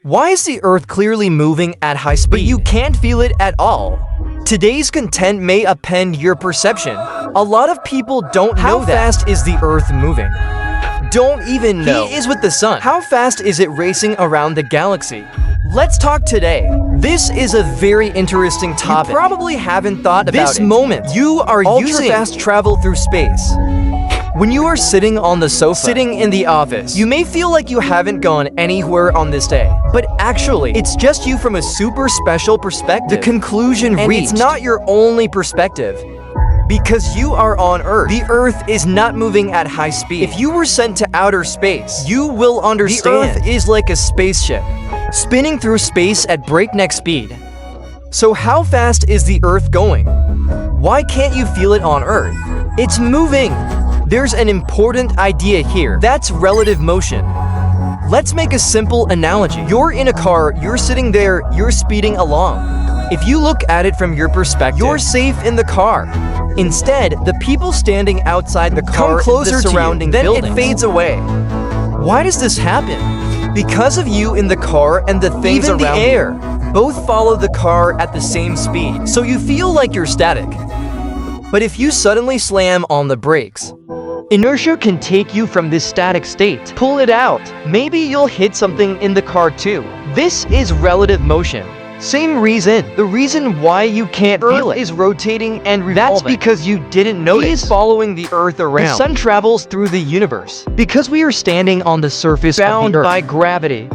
Why is the Earth clearly moving at high speed, but you can't feel it at all? Today's content may upend your perception. A lot of people don't know how fast is the Earth moving. Don't even know. He is with the sun. How fast is it racing around the galaxy? Let's talk today. This is a very interesting topic. You probably haven't thought about this moment. You are using ultra-fast travel through space. When you are sitting on the sofa, sitting in the office, you may feel like you haven't gone anywhere on this day. But actually, it's just you from a super special perspective. The conclusion reached. It's not your only perspective. Because you are on Earth. The Earth is not moving at high speed. If you were sent to outer space, you will understand. The Earth is like a spaceship, spinning through space at breakneck speed. So how fast is the Earth going? Why can't you feel it on Earth? It's moving. There's an important idea here. That's relative motion. Let's make a simple analogy. You're in a car, you're sitting there, you're speeding along. If you look at it from your perspective, you're safe in the car. Instead, the people standing outside the car come closer to surrounding buildings. Then it fades away. Why does this happen? Because of you in the car and the things around you. Even the air. Both follow the car at the same speed, so you feel like you're static. But if you suddenly slam on the brakes, inertia can take you from this static state. Pull it out. Maybe you'll hit something in the car too. This is relative motion. Same reason. The reason why you can't feel it is rotating and revolving. That's because you didn't notice. He is following the Earth around. The sun travels through the universe. Because we are standing on the surface bound by gravity.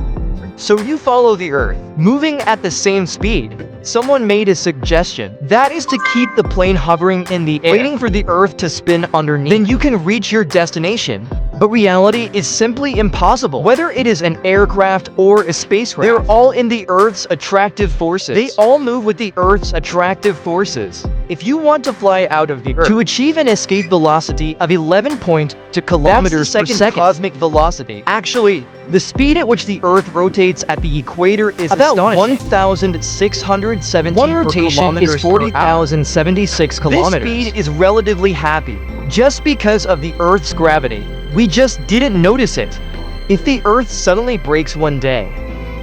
So you follow the Earth, moving at the same speed. Someone made a suggestion. That is to keep the plane hovering in the air, waiting for the Earth to spin underneath. Then you can reach your destination. But reality is simply impossible. Whether it is an aircraft or a spacecraft, they're all in the Earth's attractive forces. They all move with the Earth's attractive forces. If you want to fly out of the Earth to achieve an escape velocity of 11.2 kilometers per second, cosmic velocity. Actually, the speed at which the Earth rotates at the equator is about 1,670. One rotation is 40,076 kilometers. This speed is relatively happy, just because of the Earth's gravity. We just didn't notice it. If the Earth suddenly breaks one day,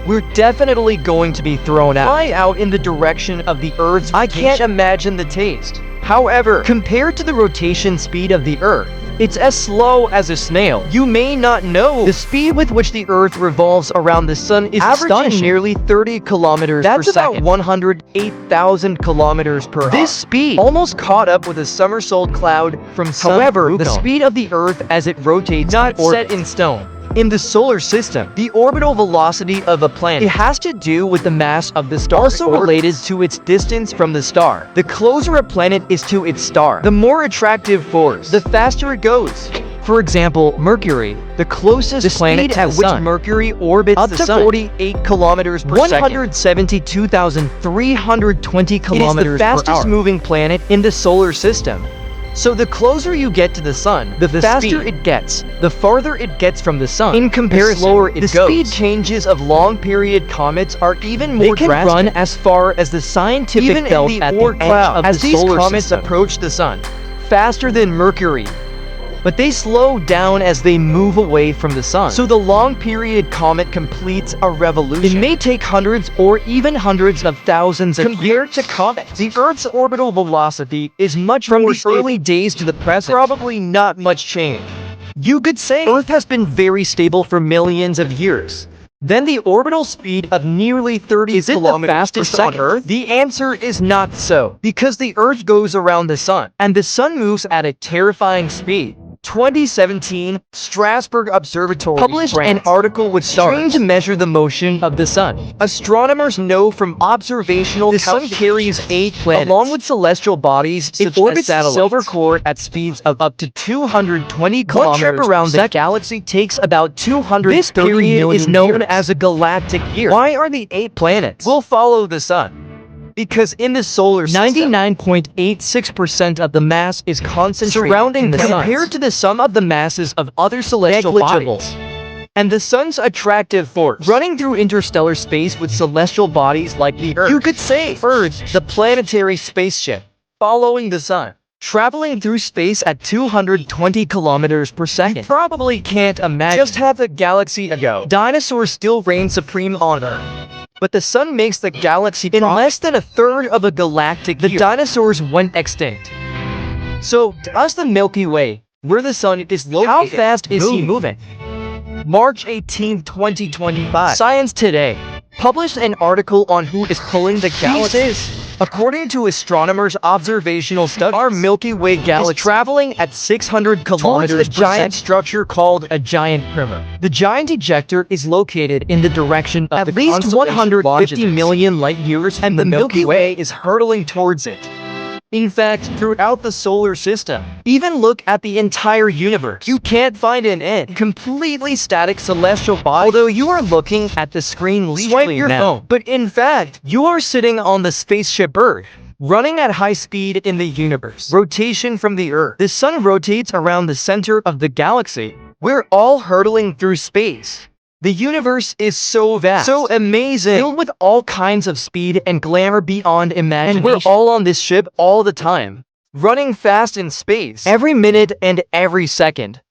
we're definitely going to be thrown out. Fly out in the direction of the Earth's rotation. I can't imagine the taste. However, compared to the rotation speed of the Earth, it's as slow as a snail. You may not know the speed with which the Earth revolves around the sun is averaging nearly 30 kilometers per second. That's about 108,000 kilometers per hour. This speed almost caught up with a somersault cloud from sun. However, the speed of the Earth as it rotates not set in stone. In the solar system, the orbital velocity of a planet has to do with the mass of the star, also related to its distance from the star. The closer a planet is to its star, the more attractive force, the faster it goes. For example, Mercury, the closest planet at which Mercury orbits the sun, 48 kilometers per second, 172,320 kilometers per hour. It is the fastest moving planet in the solar system. So the closer you get to the sun, the faster it gets, the farther it gets from the sun. In comparison, the slower it goes. The speed changes of long-period comets are even more drastic. They can run as far as the scientific belt at the edge of the solar system. As these comets approach the sun, faster than Mercury. But they slow down as they move away from the sun. So the long-period comet completes a revolution. It may take hundreds or even hundreds of thousands of years. Compared to comets, the Earth's orbital velocity is much more stable. From the early days to the present, probably not much change. You could say Earth has been very stable for millions of years. Then the orbital speed of nearly 30 kilometers per second on Earth? The answer is not so, because the Earth goes around the sun, and the sun moves at a terrifying speed. 2017, Strasbourg Observatory published an article with stars trying to measure the motion of the sun. Astronomers know from observational the sun carries 8 planets, along with celestial bodies. It orbits silver core at speeds of up to 220 kilometers. One trip around the galaxy takes about 230 million years. This period is known as a galactic year. Why are the 8 planets? We'll follow the sun. Because in the solar system, 99.86% of the mass is concentrated surrounding the sun, compared to the sum of the masses of other celestial bodies. And the sun's attractive force, running through interstellar space with celestial bodies like the Earth. You could say Earth, the planetary spaceship, following the sun. traveling through space at 220 kilometers per second. You probably can't imagine just half a galaxy ago, dinosaurs still reign supreme on Earth. But the sun makes the galaxy in less than a third of a galactic year. The dinosaurs went extinct. So, does the Milky Way, where the sun is located, how fast is he moving? March 18, 2025. Science Today published an article on who is pulling the galaxy. According to astronomers' observational study, our Milky Way galaxy is traveling at 600 kilometers per second. A giant structure called a giant primer. The giant ejector is located in the direction of at least 150 million light years, and the Milky Way is hurtling towards it. In fact, throughout the solar system, even look at the entire universe, you can't find an end. Completely static celestial body. Although you are looking at the screen leisurely your phone. But in fact, you are sitting on the spaceship Earth, running at high speed in the universe. Rotation from the Earth. The sun rotates around the center of the galaxy. We're all hurtling through space. The universe is so vast, so amazing, filled with all kinds of speed and glamour beyond imagination. And we're all on this ship all the time, running fast in space, every minute and every second.